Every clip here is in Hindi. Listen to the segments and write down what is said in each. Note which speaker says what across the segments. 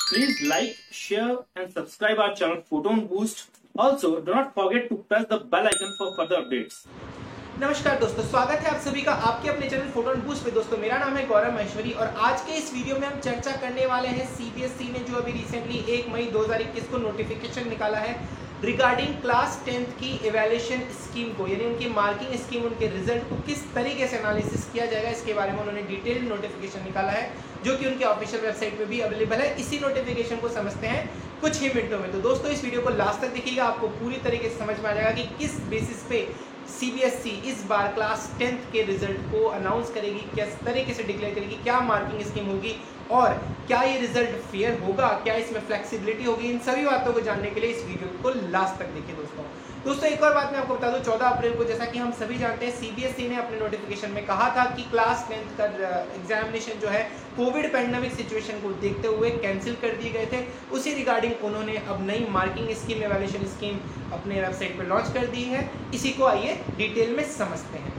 Speaker 1: Please like, share and subscribe our channel Photon Boost. Also, do not forget to press the bell icon for further updates.
Speaker 2: नमस्कार दोस्तों, स्वागत है आप सभी का आपके अपने चैनल फोटोन बूस्ट पे। दोस्तों मेरा नाम है गौरव महेश्वरी और आज के इस वीडियो में हम चर्चा करने वाले हैं सीबीएसई ने जो अभी रिसेंटली 1 मई 2021 को नोटिफिकेशन निकाला है रिगार्डिंग क्लास 10th की इवैल्यूएशन स्कीम को, यानी उनकी मार्किंग स्कीम, उनके रिजल्ट को किस तरीके से एनालिसिस किया जाएगा, इसके बारे में उन्होंने डिटेल्ड नोटिफिकेशन निकाला है जो कि उनके ऑफिशियल वेबसाइट पे भी अवेलेबल है। इसी नोटिफिकेशन को समझते हैं कुछ ही मिनटों में। तो दोस्तों इस वीडियो को लास्ट तक देखिएगा, आपको पूरी तरीके से समझ में आ जाएगा कि किस बेसिस पे सीबीएसई इस बार क्लास 10th के रिजल्ट को अनाउंस करेगी, किस तरीके से डिक्लेयर करेगी, क्या मार्किंग स्कीम होगी और क्या ये रिजल्ट फेयर होगा, क्या इसमें फ्लेक्सिबिलिटी होगी। इन सभी बातों को जानने के लिए इस वीडियो को लास्ट तक देखिए। दोस्तों एक और बात मैं आपको बता दूं, 14 अप्रैल को जैसा कि हम सभी जानते हैं सीबीएसई ने अपने नोटिफिकेशन में कहा था कि क्लास 10th का एग्जामिनेशन जो है कोविड पैंडेमिक सिचुएशन को देखते हुए कैंसिल कर दिए गए थे। उसी रिगार्डिंग उन्होंने अब नई मार्किंग स्कीम, एवैल्यूएशन स्कीम अपने वेबसाइट पर लॉन्च कर दी है। इसी को आइए डिटेल में समझते हैं।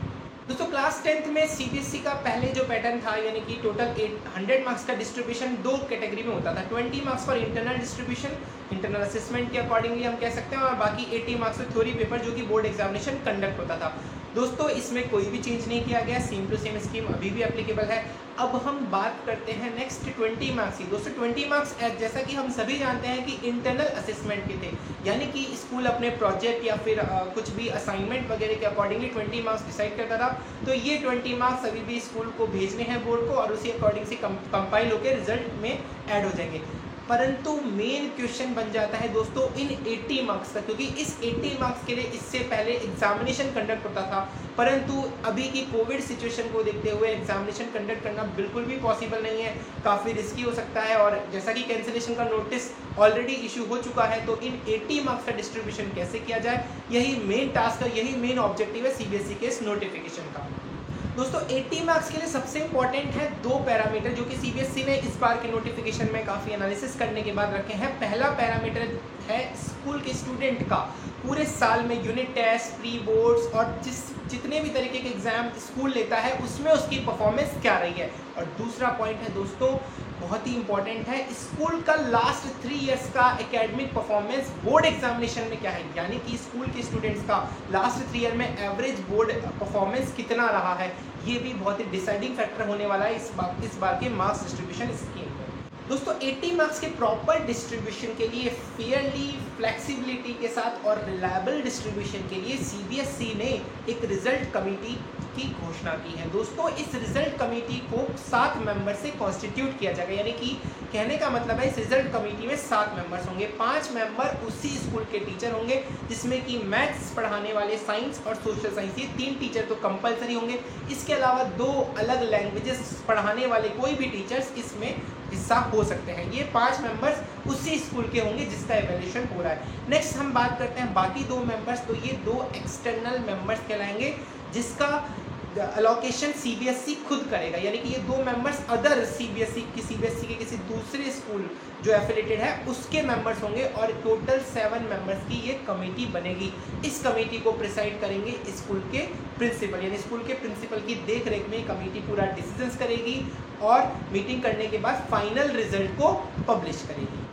Speaker 2: दोस्तों क्लास 10th में सीबीएसई का पहले जो पैटर्न था, यानी कि टोटल 100 मार्क्स का डिस्ट्रीब्यूशन दो कैटेगरी में होता था। 20 marks for internal distribution, internal assessment के अकॉर्डिंगली हम कह सकते हैं, और बाकी 80 मार्क्स फॉर थ्योरी पेपर जो कि बोर्ड एग्जामिनेशन कंडक्ट होता था। दोस्तों इसमें कोई भी चेंज नहीं किया गया, सेम टू सेम स्कीम अभी भी एप्लीकेबल है। अब हम बात करते हैं नेक्स्ट 20 मार्क्स की। दोस्तों 20 मार्क्स जैसा कि हम सभी जानते हैं कि इंटरनल असेसमेंट के थे, यानी कि स्कूल अपने प्रोजेक्ट या फिर कुछ भी असाइनमेंट वगैरह के अकॉर्डिंगली 20 मार्क्स डिसाइड करता था। तो ये 20 मार्क्स अभी भी स्कूल को भेजने हैं बोर्ड को और उसी अकॉर्डिंग से कंपाइल होकर रिजल्ट में ऐड हो जाएंगे। परंतु मेन क्वेश्चन बन जाता है दोस्तों इन 80 मार्क्स का, क्योंकि इस 80 मार्क्स के लिए इससे पहले एग्जामिनेशन कंडक्ट होता था, परंतु अभी की कोविड सिचुएशन को देखते हुए एग्जामिनेशन कंडक्ट करना बिल्कुल भी पॉसिबल नहीं है, काफ़ी रिस्की हो सकता है। और जैसा कि कैंसिलेशन का नोटिस ऑलरेडी इशू हो चुका है, तो इन 80 मार्क्स का डिस्ट्रीब्यूशन कैसे किया जाए, यही मेन टास्क है, यही मेन ऑब्जेक्टिव है सीबीएसई के इस नोटिफिकेशन का। दोस्तों 80 मार्क्स के लिए सबसे इंपॉर्टेंट है दो पैरामीटर जो कि सीबीएसई ने इस बार के नोटिफिकेशन में काफ़ी एनालिसिस करने के बाद रखे हैं। पहला पैरामीटर है स्कूल के स्टूडेंट का पूरे साल में यूनिट टेस्ट, प्री बोर्ड्स और जितने भी तरीके के एग्जाम स्कूल लेता है उसमें उसकी परफॉर्मेंस क्या रही है। और दूसरा पॉइंट है दोस्तों बहुत ही इंपॉर्टेंट है, स्कूल का लास्ट 3 इयर्स का एकेडमिक परफॉर्मेंस बोर्ड एग्जामिनेशन में क्या है, यानी कि स्कूल के स्टूडेंट्स का लास्ट 3 ईयर में एवरेज बोर्ड परफॉर्मेंस कितना रहा है। ये भी बहुत ही डिसाइडिंग फैक्टर होने वाला है इस बार के मार्क्स डिस्ट्रीब्यूशन स्कीम में। दोस्तों 80 मार्क्स के प्रॉपर डिस्ट्रीब्यूशन के लिए, फेयरली, फ्लेक्सिबिलिटी के साथ और रिलायबल डिस्ट्रीब्यूशन के लिए सीबीएसई ने एक रिजल्ट कमेटी की घोषणा की है। दोस्तों इस रिजल्ट कमेटी को 7 मेंबर से कॉन्स्टिट्यूट किया जाएगा, यानी कि कहने का मतलब है इस रिजल्ट कमेटी में 7 मेंबर्स होंगे। 5 मेंबर उसी स्कूल के टीचर होंगे, जिसमें कि मैथ्स पढ़ाने वाले, साइंस और सोशल साइंस, ये 3 टीचर तो कंपलसरी होंगे। इसके अलावा 2 अलग लैंग्वेजेस पढ़ाने वाले कोई भी टीचर्स इसमें हिस्सा हो सकते हैं। ये 5 मेंबर्स उसी स्कूल के होंगे जिसका एवैल्यूएशन हो रहा है। नेक्स्ट हम बात करते हैं बाकी 2 मेंबर्स, तो ये 2 एक्सटर्नल मेंबर्स कहलाएंगे जिसका अलोकेशन सीबीएसई खुद करेगा, यानी कि ये 2 मेंबर्स अदर सीबीएसई के किसी दूसरे स्कूल जो एफिलेटेड है उसके मेंबर्स होंगे और टोटल 7 मेंबर्स की ये कमेटी बनेगी। इस कमेटी को प्रिसाइड करेंगे स्कूल के प्रिंसिपल, यानी स्कूल के प्रिंसिपल की देख रेख में कमेटी पूरा डिसीजंस करेगी और मीटिंग करने के बाद फाइनल रिजल्ट को पब्लिश करेगी।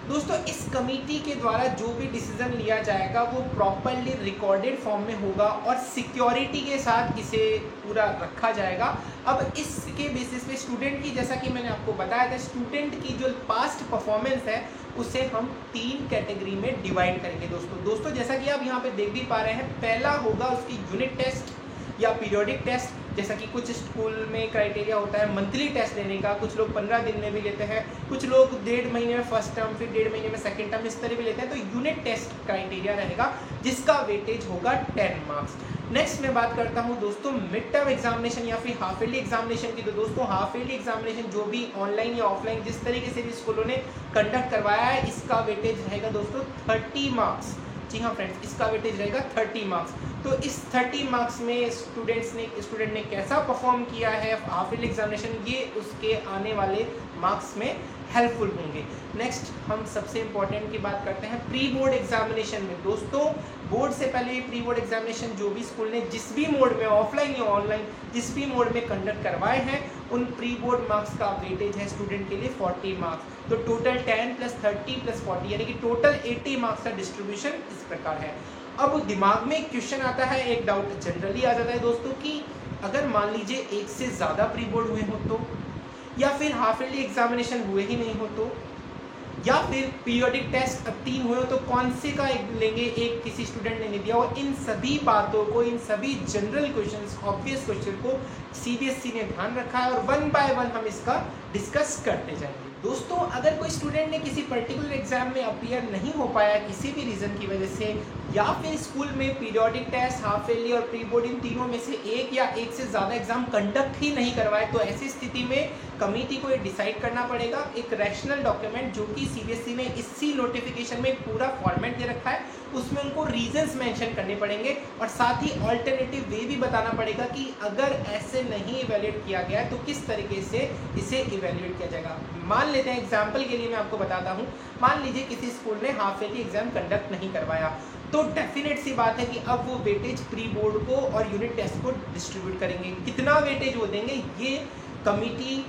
Speaker 2: दोस्तों इस कमेटी के द्वारा जो भी डिसीजन लिया जाएगा वो प्रॉपरली रिकॉर्डेड फॉर्म में होगा और सिक्योरिटी के साथ इसे पूरा रखा जाएगा। अब इसके बेसिस पे स्टूडेंट की, जैसा कि मैंने आपको बताया था, स्टूडेंट की जो पास्ट परफॉर्मेंस है उसे हम 3 कैटेगरी में डिवाइड करेंगे। दोस्तों जैसा कि आप यहाँ पे देख भी पा रहे हैं, पहला होगा उसकी यूनिट टेस्ट या पीरियोडिक टेस्ट, जैसा कि कुछ स्कूल में क्राइटेरिया होता है मंथली टेस्ट लेने का, कुछ लोग 15 दिन में भी लेते हैं, कुछ लोग 1.5 महीने में फर्स्ट टर्म, फिर 1.5 महीने में सेकंड टर्म, इस तरह भी लेते हैं। तो यूनिट टेस्ट क्राइटेरिया रहेगा जिसका वेटेज होगा 10 मार्क्स। नेक्स्ट मैं बात करता हूँ दोस्तों मिड टर्म एग्जामिनेशन या फिर हाफ ईयरली एग्जामिनेशन की। तो दोस्तों हाफ ईयरली एग्जामिनेशन जो भी ऑनलाइन या ऑफलाइन जिस तरीके से भी स्कूलों ने कंडक्ट करवाया है, इसका वेटेज रहेगा दोस्तों 30 मार्क्स। जी हाँ फ्रेंड्स, इसका वेटेज रहेगा 30 मार्क्स। तो इस 30 मार्क्स में स्टूडेंट ने कैसा परफॉर्म किया है हाफ ईयरली एग्जामिनेशन, ये उसके आने वाले मार्क्स में हेल्पफुल होंगे। नेक्स्ट हम सबसे इंपॉर्टेंट की बात करते हैं प्री बोर्ड एग्जामिनेशन में। दोस्तों बोर्ड से पहले प्री बोर्ड एग्जामिनेशन जो भी स्कूल ने जिस भी मोड में, ऑफलाइन या ऑनलाइन, जिस भी मोड में कंडक्ट करवाए हैं उन प्री बोर्ड मार्क्स का वेटेज है स्टूडेंट के लिए 40 मार्क्स। तो टोटल 10 + 30 + 40 यानी कि टोटल 80 मार्क्स का डिस्ट्रीब्यूशन इस प्रकार है। अब दिमाग में एक क्वेश्चन आता है, एक डाउट जनरली आ जाता है दोस्तों कि अगर मान लीजिए एक से ज़्यादा प्री बोर्ड हुए हो तो, या फिर हाफ ईयरली एग्जामिनेशन हुए ही नहीं हो तो, या फिर पीरियोडिक टेस्ट अब 3 हुए हो तो कौन से का एक लेंगे, एक किसी स्टूडेंट ने नहीं दिया। और इन सभी बातों को, इन सभी जनरल क्वेश्चंस, ऑब्वियस क्वेश्चन को सीबीएसई ने ध्यान रखा है और 1 बाय 1 हम इसका डिस्कस करते जाएंगे। दोस्तों अगर कोई स्टूडेंट ने किसी पर्टिकुलर एग्जाम में अपीयर नहीं हो पाया किसी भी रीज़न की वजह से, या फिर स्कूल में पीरियोडिक टेस्ट, हाफ ईयरली और प्री बोर्ड इन तीनों में से एक या एक से ज़्यादा एग्जाम कंडक्ट ही नहीं करवाए, तो ऐसी स्थिति में कमेटी को ये डिसाइड करना पड़ेगा एक रैशनल डॉक्यूमेंट, जो कि सीबीएसई ने इसी नोटिफिकेशन में पूरा फॉर्मेट दे रखा है, उसमें उनको रीजंस मेंशन करने पड़ेंगे और साथ ही ऑल्टरनेटिव वे भी बताना पड़ेगा कि अगर ऐसे नहीं इवेल्युएट किया गया तो किस तरीके से इसे इवेल्युएट किया जाएगा। मान लेते हैं, एग्जाम्पल के लिए मैं आपको बताता हूँ, मान लीजिए किसी स्कूल ने हाफ ईयरली एग्जाम कंडक्ट नहीं करवाया, तो डेफिनेट सी बात है कि अब वो वेटेज प्री बोर्ड को और यूनिट टेस्ट को डिस्ट्रीब्यूट करेंगे। कितना वेटेज वो देंगे ये कमिटी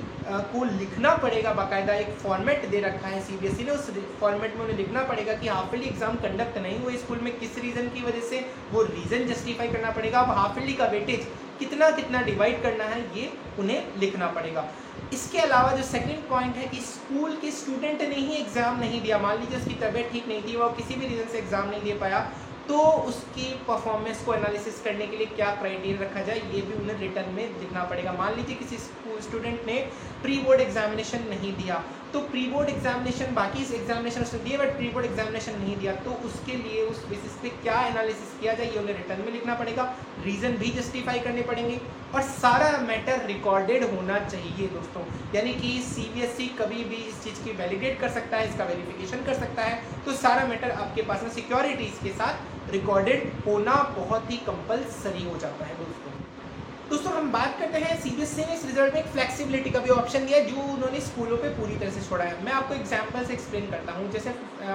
Speaker 2: को लिखना पड़ेगा, बाकायदा एक फॉर्मेट दे रखा है सीबीएसई ने, उस फॉर्मेट में उन्हें लिखना पड़ेगा कि हाफ ईयरली एग्जाम कंडक्ट नहीं हुए स्कूल में किस रीज़न की वजह से, वो रीज़न जस्टिफाई करना पड़ेगा। अब हाफ ईयरली का वेटेज कितना कितना डिवाइड करना है ये उन्हें लिखना पड़ेगा। इसके अलावा जो सेकंड पॉइंट है कि स्कूल के स्टूडेंट ने ही एग्ज़ाम नहीं दिया, मान लीजिए उसकी तबीयत ठीक नहीं थी, वो किसी भी रीज़न से एग्ज़ाम नहीं दे पाया, तो उसकी परफॉर्मेंस को एनालिसिस करने के लिए क्या क्राइटेरिया रखा जाए ये भी उन्हें रिटर्न में लिखना पड़ेगा। मान लीजिए किसी स्टूडेंट ने प्री बोर्ड एग्जामिनेशन नहीं दिया, तो प्री बोर्ड एग्जामिनेशन, बाकी एग्जामिनेशन उसने दिए बट प्री बोर्ड एग्जामिनेशन नहीं दिया, तो उसके लिए उस बेसिस पे क्या एनालिसिस किया जाए ये उन्हें रिटर्न में लिखना पड़ेगा, रीज़न भी जस्टिफाई करने पड़ेंगे और सारा मैटर रिकॉर्डेड होना चाहिए दोस्तों। यानी कि सीबीएसई कभी भी इस चीज़ की वैलिडेट कर सकता है, इसका वेरिफिकेशन कर सकता है, तो सारा मैटर आपके पास में सिक्योरिटीज़ के साथ रिकॉर्डेड होना बहुत ही कंपलसरी हो जाता है दोस्तों हम बात करते हैं, सीबीएसई ने इस रिजल्ट में एक फ्लेक्सिबिलिटी का भी ऑप्शन दिया है जो उन्होंने स्कूलों पे पूरी तरह से छोड़ा है। मैं आपको एग्जांपल से एक्सप्लेन करता हूँ। जैसे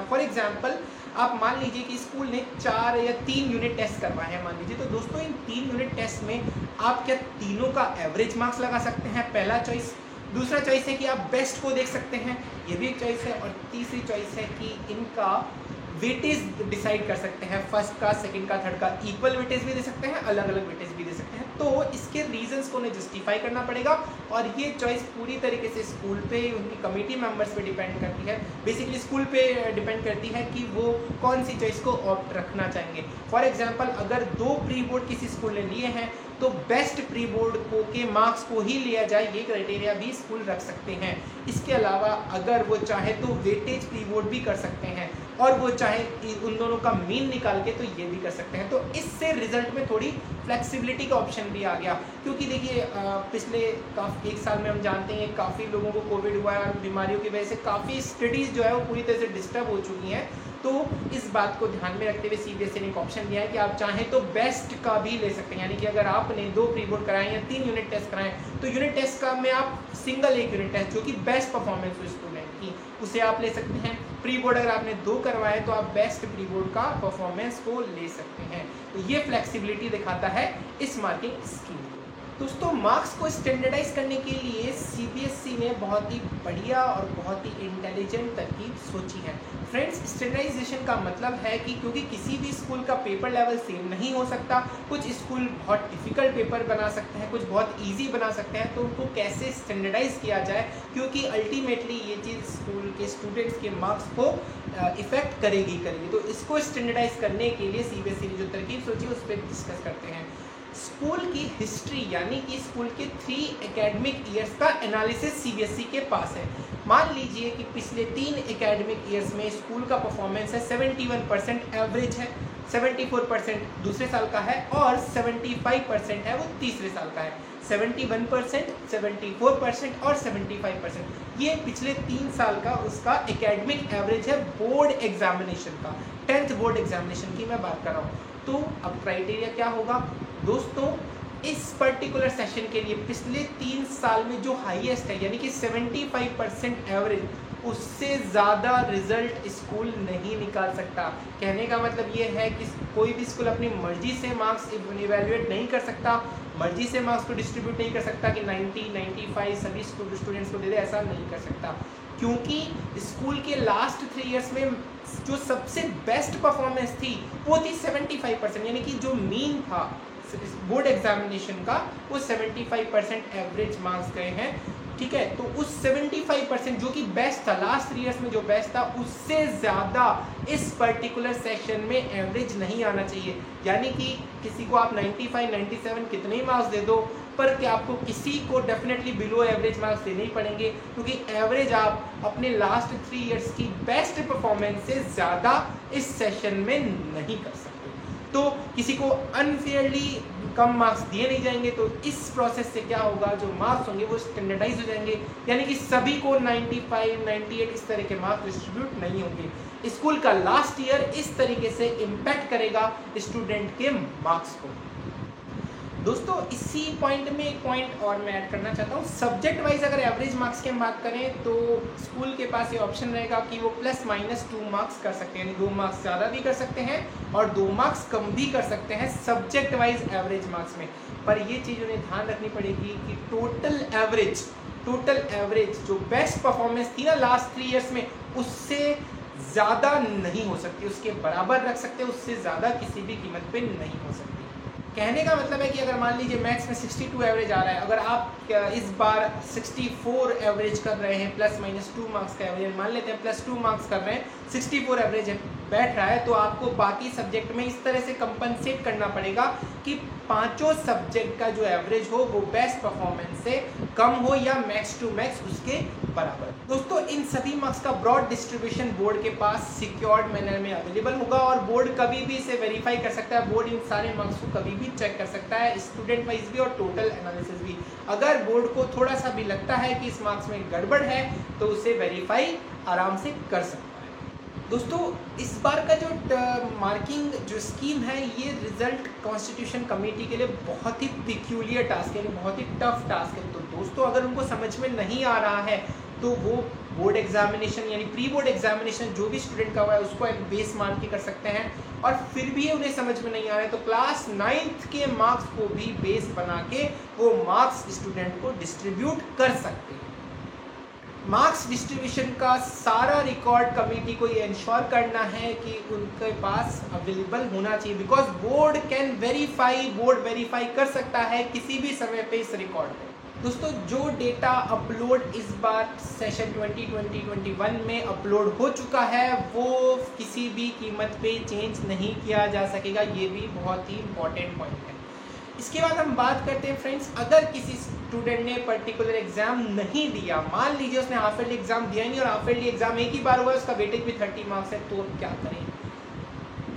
Speaker 2: फॉर एग्जांपल आप मान लीजिए कि स्कूल ने 4 या 3 यूनिट टेस्ट करवाए हैं मान लीजिए, तो दोस्तों इन 3 यूनिट टेस्ट में आप क्या तीनों का एवरेज मार्क्स लगा सकते हैं, पहला चॉइस। दूसरा चॉइस है कि आप बेस्ट को देख सकते हैं, ये भी एक चॉइस है। और तीसरी चॉइस है कि इनका वेटेज डिसाइड कर सकते हैं, फर्स्ट का, सेकंड का, थर्ड का इक्वल वेटेज भी दे सकते हैं, अलग अलग वेटेज भी दे सकते हैं। तो इसके रीजंस को उन्हें जस्टिफाई करना पड़ेगा और ये चॉइस पूरी तरीके से स्कूल पे, उनकी कमेटी मेंबर्स पे डिपेंड करती है, बेसिकली स्कूल पे डिपेंड करती है कि वो कौन सी चॉइस को ऑप्ट रखना चाहेंगे। फॉर एग्जाम्पल अगर 2 प्री बोर्ड किसी स्कूल ने लिए हैं तो बेस्ट प्री बोर्ड को के मार्क्स को ही लिया जाए, ये क्राइटेरिया भी स्कूल रख सकते हैं। इसके अलावा अगर वो चाहे तो वेटेज प्री बोर्ड भी कर सकते हैं और वो चाहे उन दोनों का मीन निकाल के तो ये भी कर सकते हैं। तो इससे रिजल्ट में थोड़ी फ्लेक्सिबिलिटी का ऑप्शन भी आ गया, क्योंकि देखिए पिछले काफ़ी 1 साल में हम जानते हैं काफ़ी लोगों को कोविड हुआ है और बीमारियों की वजह से काफ़ी स्टडीज़ जो है वो पूरी तरह से डिस्टर्ब हो चुकी हैं। तो इस बात को ध्यान में रखते हुए सीबीएसई ने एक ऑप्शन दिया है कि आप चाहें तो बेस्ट का भी ले सकते हैं। यानी कि अगर आपने 2 प्री बोर्ड कराए या 3 यूनिट टेस्ट कराएं तो यूनिट टेस्ट का में आप सिंगल एक यूनिट टेस्ट जो कि बेस्ट परफॉर्मेंस हो स्टूडेंट की उसे आप ले सकते हैं। प्री बोर्ड अगर आपने 2 करवाए तो आप बेस्ट प्री बोर्ड का परफॉर्मेंस को ले सकते हैं। तो ये फ्लेक्सिबिलिटी दिखाता है इस मार्किंग स्कीम। दोस्तों मार्क्स को स्टैंडर्डाइज करने के लिए सीबीएसई ने बहुत ही बढ़िया और बहुत ही इंटेलिजेंट तरकीब सोची है। फ्रेंड्स स्टैंडर्डाइजेशन का मतलब है कि क्योंकि किसी भी स्कूल का पेपर लेवल सेम नहीं हो सकता, कुछ स्कूल बहुत डिफिकल्ट पेपर बना सकते हैं, कुछ बहुत इजी बना सकते हैं, तो उनको कैसे स्टैंडर्डाइज किया जाए, क्योंकि अल्टीमेटली ये चीज़ स्कूल के स्टूडेंट्स के मार्क्स को इफेक्ट करेगी। तो इसको स्टैंडर्डाइज करने के लिए सीबीएसई ने जो तरकीब सोची उस पर डिस्कस करते हैं। स्कूल की हिस्ट्री यानी कि स्कूल के 3 एकेडमिक ईयर्स का एनालिसिस सीबीएसई के पास है। मान लीजिए कि पिछले 3 एकेडमिक ईयर्स में स्कूल का परफॉर्मेंस है 71% एवरेज है, 74% दूसरे साल का है और 75% है वो तीसरे साल का है। 71%, 74% और 75% ये पिछले 3 साल का उसका एकेडमिक एवरेज है बोर्ड एग्जामिनेशन का, 10th बोर्ड एग्जामिनेशन की मैं बात कर रहा हूँ। तो अब क्राइटेरिया क्या होगा दोस्तों, इस पर्टिकुलर सेशन के लिए पिछले 3 साल में जो हाईएस्ट है यानी कि 75% एवरेज, उससे ज़्यादा रिजल्ट स्कूल नहीं निकाल सकता। कहने का मतलब ये है कि कोई भी स्कूल अपनी मर्जी से मार्क्स इवेल्युएट नहीं कर सकता, मर्जी से मार्क्स को डिस्ट्रीब्यूट नहीं कर सकता कि 90, 95 सभी स्टूडेंट्स को दे दे, ऐसा नहीं कर सकता, क्योंकि स्कूल के लास्ट 3 इयर्स में जो सबसे बेस्ट परफॉर्मेंस थी वो थी 75%, यानी कि जो मीन था बोर्ड एग्जामिनेशन का वो 75% एवरेज मार्क्स गए हैं। ठीक है, तो उस 75% जो कि बेस्ट था लास्ट 3 इयर्स में, जो बेस्ट था उससे ज़्यादा इस पर्टिकुलर सेक्शन में एवरेज नहीं आना चाहिए। यानी कि किसी को आप 95, 97 कितने ही मार्क्स दे दो, पर कि आपको किसी को डेफिनेटली बिलो एवरेज मार्क्स देने ही पड़ेंगे, क्योंकि एवरेज आप अपने लास्ट 3 इयर्स की बेस्ट परफॉर्मेंस से ज़्यादा इस सेशन में नहीं कर सकते। तो किसी को अनफेयरली कम मार्क्स दिए नहीं जाएंगे, तो इस प्रोसेस से क्या होगा, जो मार्क्स होंगे वो स्टैंडर्डाइज हो जाएंगे, यानी कि सभी को 95, 98 इस तरह के मार्क्स डिस्ट्रीब्यूट नहीं होंगे। स्कूल का लास्ट ईयर इस तरीके से इम्पैक्ट करेगा स्टूडेंट के मार्क्स को। दोस्तों इसी पॉइंट में एक पॉइंट और मैं ऐड करना चाहता हूँ, सब्जेक्ट वाइज अगर एवरेज मार्क्स की हम बात करें तो स्कूल के पास ये ऑप्शन रहेगा कि वो ±2 मार्क्स कर सकते हैं, यानी 2 मार्क्स ज़्यादा भी कर सकते हैं और 2 मार्क्स कम भी कर सकते हैं सब्जेक्ट वाइज एवरेज मार्क्स में। पर ये चीज़ उन्हें ध्यान रखनी पड़ेगी कि टोटल एवरेज जो बेस्ट परफॉर्मेंस थी ना लास्ट 3 इयर्स में, उससे ज़्यादा नहीं हो सकती, उसके बराबर रख सकते, उससे ज़्यादा किसी भी कीमत पे नहीं हो सकती। कहने का मतलब है कि अगर मान लीजिए मैथ्स में 62 एवरेज आ रहा है, अगर आप इस बार 64 एवरेज कर रहे हैं, ±2 मार्क्स का एवरेज मान लेते हैं, +2 मार्क्स कर रहे हैं, 64 एवरेज बैठ रहा है, तो आपको बाकी सब्जेक्ट में इस तरह से कंपनसेट करना पड़ेगा कि पांचों सब्जेक्ट का जो एवरेज हो वो बेस्ट परफॉर्मेंस से कम हो या मैक्स टू मैक्स उसके बराबर। दोस्तों इन सभी मार्क्स का ब्रॉड डिस्ट्रीब्यूशन बोर्ड के पास सिक्योर्ड मैनर में अवेलेबल होगा और बोर्ड कभी भी इसे वेरीफाई कर सकता है। बोर्ड इन सारे मार्क्स को कभी भी चेक कर सकता है, स्टूडेंट वाइज भी और टोटल एनालिसिस भी। अगर बोर्ड को थोड़ा सा भी लगता है कि इस मार्क्स में गड़बड़ है तो उसे वेरीफाई आराम से कर सकता है। दोस्तों इस बार का जो मार्किंग जो स्कीम है, ये रिजल्ट कॉन्स्टिट्यूशन कमेटी के लिए बहुत ही पिक्यूलियर टास्क है, बहुत ही टफ टास्क है। तो दोस्तों अगर उनको समझ में नहीं आ रहा है तो वो बोर्ड एग्जामिनेशन यानी प्री बोर्ड एग्जामिनेशन जो भी स्टूडेंट का हुआ है उसको एक बेस मान के कर सकते हैं, और फिर भी उन्हें समझ में नहीं आ रहा है तो क्लास 9th के मार्क्स को भी बेस बना के वो मार्क्स स्टूडेंट को डिस्ट्रीब्यूट कर सकते हैं। मार्क्स डिस्ट्रीब्यूशन का सारा रिकॉर्ड कमेटी को ये इंश्योर करना है कि उनके पास अवेलेबल होना चाहिए, बिकॉज बोर्ड वेरीफाई कर सकता है किसी भी समय पे इस रिकॉर्ड को। दोस्तों जो डेटा अपलोड इस बार सेशन 2020-21 में अपलोड हो चुका है वो किसी भी कीमत पे चेंज नहीं किया जा सकेगा, ये भी बहुत ही इंपॉर्टेंट पॉइंट है। इसके बाद हम बात करते हैं फ्रेंड्स, अगर किसी स्टूडेंट ने पर्टिकुलर एग्जाम नहीं दिया, मान लीजिए उसने हाफ ईयरली एग्जाम दिया नहीं और हाफ ईयरली एग्जाम एक ही बार हुआ, उसका वेटेज भी 30 मार्क्स है, तो क्या करें?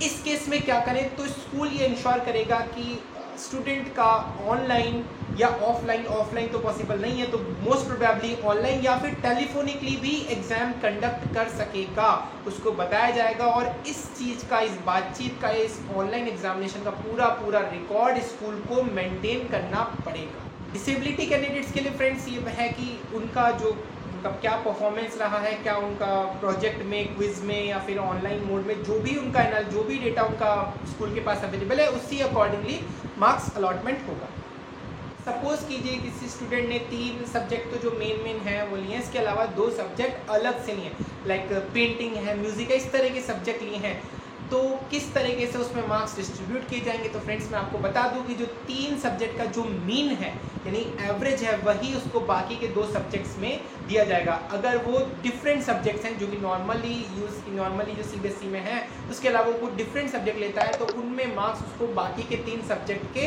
Speaker 2: इस केस में क्या करें? तो स्कूल ये इंश्योर करेगा कि स्टूडेंट का ऑनलाइन या ऑफलाइन तो पॉसिबल नहीं है, तो मोस्ट प्रोबेबली ऑनलाइन या फिर टेलीफोनिकली भी एग्जाम कंडक्ट कर सकेगा, उसको बताया जाएगा। और इस चीज़ का, इस बातचीत का, इस ऑनलाइन एग्जामिनेशन का पूरा रिकॉर्ड स्कूल को मेंटेन करना पड़ेगा। डिसेबिलिटी कैंडिडेट्स के लिए फ्रेंड्स ये है कि उनका क्या परफॉर्मेंस रहा है, क्या उनका प्रोजेक्ट में, क्विज में या फिर ऑनलाइन मोड में जो भी डेटा उनका स्कूल के पास अवेलेबल है उसी अकॉर्डिंगली मार्क्स अलॉटमेंट होगा। सपोज कीजिए किसी स्टूडेंट ने 3 सब्जेक्ट तो जो मेन है वो लिए हैं, इसके अलावा 2 सब्जेक्ट अलग से लिए, लाइक पेंटिंग है, म्यूजिक है, इस तरह के सब्जेक्ट लिए हैं, तो किस तरीके से उसमें मार्क्स डिस्ट्रीब्यूट किए जाएंगे? तो फ्रेंड्स मैं आपको बता दूं कि जो 3 सब्जेक्ट का जो मीन है यानी एवरेज है वही उसको बाकी के 2 सब्जेक्ट्स में दिया जाएगा। अगर वो डिफरेंट सब्जेक्ट्स हैं जो कि नॉर्मली जो सीबीएसई में है, उसके अलावा वो डिफरेंट सब्जेक्ट लेता है तो उनमें मार्क्स उसको बाकी के 3 सब्जेक्ट के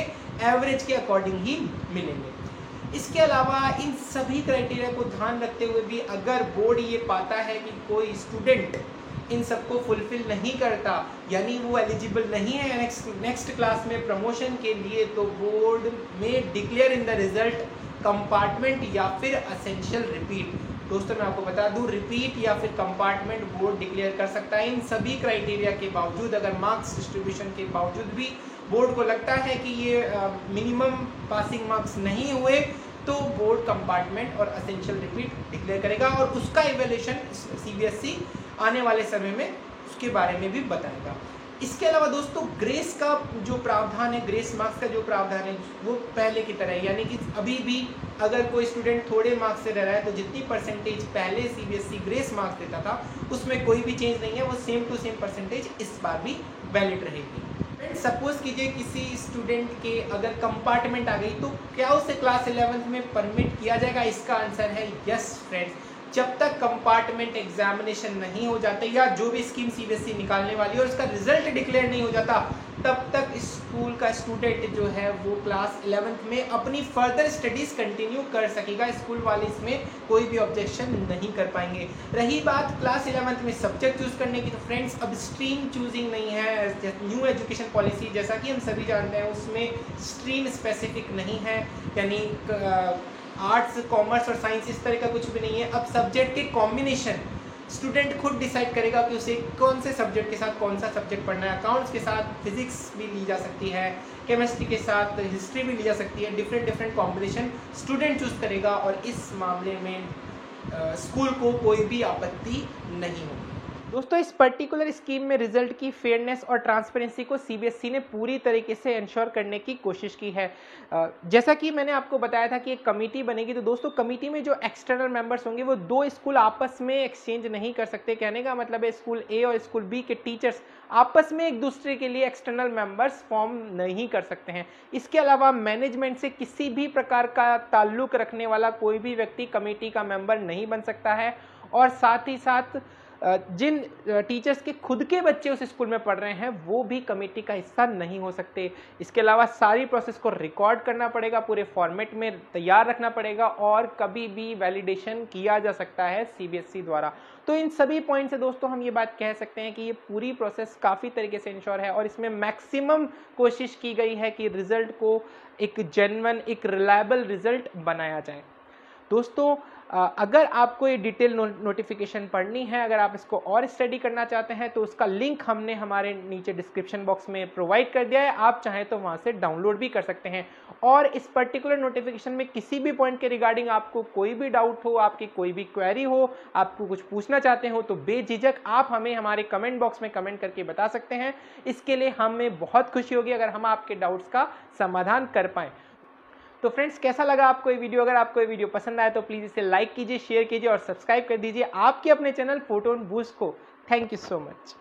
Speaker 2: एवरेज के अकॉर्डिंग ही मिलेंगे। इसके अलावा इन सभी क्राइटेरिया को ध्यान रखते हुए भी अगर बोर्ड ये पाता है कि कोई स्टूडेंट इन सबको फुलफिल नहीं करता यानी वो एलिजिबल नहीं है नेक्स्ट क्लास में प्रमोशन के लिए, तो बोर्ड में declare in the result compartment या फिर असेंशियल रिपीट। दोस्तों मैं आपको बता दूं, रिपीट या फिर कंपार्टमेंट बोर्ड डिक्लेयर कर सकता है। इन सभी क्राइटेरिया के बावजूद, अगर मार्क्स डिस्ट्रीब्यूशन के बावजूद भी बोर्ड को लगता है कि ये मिनिमम पासिंग मार्क्स नहीं हुए, तो बोर्ड कंपार्टमेंट और असेंशियल रिपीट डिक्लेयर करेगा और उसका इवैल्यूएशन सीबीएसई आने वाले समय में उसके बारे में भी बताएगा। इसके अलावा दोस्तों ग्रेस का जो प्रावधान है, ग्रेस मार्क्स का जो प्रावधान है वो पहले की तरह है, यानी कि अभी भी अगर कोई स्टूडेंट थोड़े मार्क्स से रह रहा है तो जितनी परसेंटेज पहले सीबीएसई ग्रेस मार्क्स देता था उसमें कोई भी चेंज नहीं है, वो सेम टू सेम परसेंटेज इस बार भी वैलिड रहेगी। सपोज कीजिए किसी स्टूडेंट के अगर कंपार्टमेंट आ गई तो क्या उसे क्लास 11th में परमिट किया जाएगा? इसका आंसर है यस फ्रेंड्स। जब तक कंपार्टमेंट एग्जामिनेशन नहीं हो जाते या जो भी स्कीम सीबीएसई निकालने वाली है और उसका रिजल्ट डिक्लेयर नहीं हो जाता, तब तक स्कूल का स्टूडेंट जो है वो क्लास 11th में अपनी फर्दर स्टडीज कंटिन्यू कर सकेगा। स्कूल वाले इसमें कोई भी ऑब्जेक्शन नहीं कर पाएंगे। रही बात क्लास 11th में सब्जेक्ट चूज करने की, तो फ्रेंड्स अब स्ट्रीम चूजिंग नहीं है। न्यू एजुकेशन पॉलिसी जैसा कि हम सभी जानते हैं उसमें स्ट्रीम स्पेसिफिक नहीं है, यानी आर्ट्स, कॉमर्स और साइंस इस तरह का कुछ भी नहीं है। अब सब्जेक्ट के कॉम्बिनेशन स्टूडेंट खुद डिसाइड करेगा कि उसे कौन से सब्जेक्ट के साथ कौन सा सब्जेक्ट पढ़ना है। अकाउंट्स के साथ फिजिक्स भी ली जा सकती है, केमिस्ट्री के साथ हिस्ट्री भी ली जा सकती है। डिफरेंट कॉम्बिनेशन स्टूडेंट चूज करेगा और इस मामले में स्कूल को कोई भी आपत्ति नहीं होगी। दोस्तों इस पर्टिकुलर स्कीम में रिजल्ट की फेयरनेस और ट्रांसपेरेंसी को सीबीएसई ने पूरी तरीके से इंश्योर करने की कोशिश की है। जैसा कि मैंने आपको बताया था कि एक कमेटी बनेगी, तो दोस्तों कमेटी में जो एक्सटर्नल मेंबर्स होंगे वो दो स्कूल आपस में एक्सचेंज नहीं कर सकते। कहने का मतलब है स्कूल ए और स्कूल बी के टीचर्स आपस में एक दूसरे के लिए एक्सटर्नल मेंबर्स फॉर्म नहीं कर सकते हैं। इसके अलावा मैनेजमेंट से किसी भी प्रकार का ताल्लुक रखने वाला कोई भी व्यक्ति कमेटी का मेंबर नहीं बन सकता है, और साथ ही साथ जिन टीचर्स के खुद के बच्चे उस स्कूल में पढ़ रहे हैं वो भी कमेटी का हिस्सा नहीं हो सकते। इसके अलावा सारी प्रोसेस को रिकॉर्ड करना पड़ेगा, पूरे फॉर्मेट में तैयार रखना पड़ेगा और कभी भी वैलिडेशन किया जा सकता है सीबीएसई द्वारा। तो इन सभी पॉइंट से दोस्तों हम ये बात कह सकते हैं कि ये पूरी प्रोसेस काफ़ी तरीके से इंश्योर है और इसमें मैक्सिमम कोशिश की गई है कि रिजल्ट को एक जेन्युइन, एक रिलायबल रिजल्ट बनाया जाए। दोस्तों अगर आपको ये डिटेल नोटिफिकेशन पढ़नी है, अगर आप इसको और स्टडी करना चाहते हैं तो उसका लिंक हमने हमारे नीचे डिस्क्रिप्शन बॉक्स में प्रोवाइड कर दिया है, आप चाहें तो वहां से डाउनलोड भी कर सकते हैं। और इस पर्टिकुलर नोटिफिकेशन में किसी भी पॉइंट के रिगार्डिंग आपको कोई भी डाउट हो, आपकी कोई भी क्वेरी हो, आपको कुछ पूछना चाहते हो तो बेझिझक आप हमें हमारे कमेंट बॉक्स में कमेंट करके बता सकते हैं। इसके लिए हमें बहुत खुशी होगी अगर हम आपके डाउट्स का समाधान कर पाएं। तो फ्रेंड्स कैसा लगा आपको ये वीडियो? अगर आपको ये वीडियो पसंद आए तो प्लीज़ इसे लाइक कीजिए, शेयर कीजिए और सब्सक्राइब कर दीजिए आपके अपने चैनल फोटोन बूस्ट को। Thank you so much.